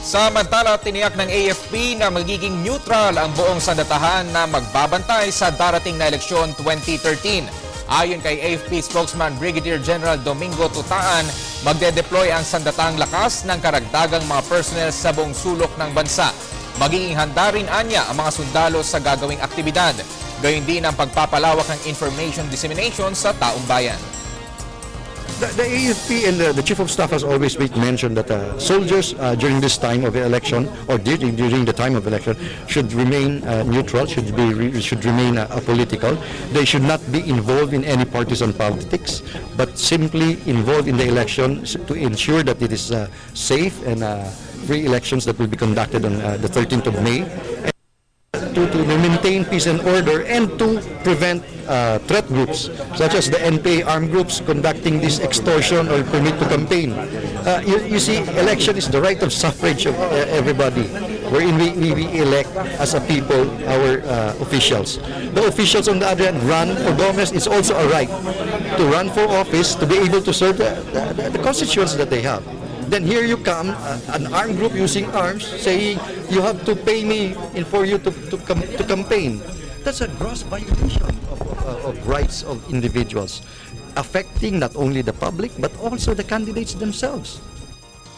Samantala, tiniyak ng AFP na magiging neutral ang buong sandatahan na magbabantay sa darating na eleksyon 2013. Ayon kay AFP spokesman Brigadier General Domingo Tutaan, magde-deploy ang sandatahang lakas ng karagdagang mga personnel sa buong sulok ng bansa. Magiging handa rin anya ang mga sundalo sa gagawing aktibidad. Gayon din ang pagpapalawak ng information dissemination sa taong bayan. The AFP and the Chief of Staff has always mentioned that soldiers during this time of the election or during the time of election should remain neutral, should remain apolitical. They should not be involved in any partisan politics, but simply involved in the election to ensure that it is safe and free elections that will be conducted on the 13th of May. To maintain peace and order and to prevent threat groups such as the NPA armed groups conducting this extortion or permit to campaign. You see, election is the right of suffrage of everybody, wherein we elect as a people our officials. The officials on the other hand run for government. It's also a right to run for office, to be able to serve the constituents that they have. Then here you come, an armed group using arms, saying you have to pay me for you to campaign. That's a gross violation of rights of individuals, affecting not only the public but also the candidates themselves.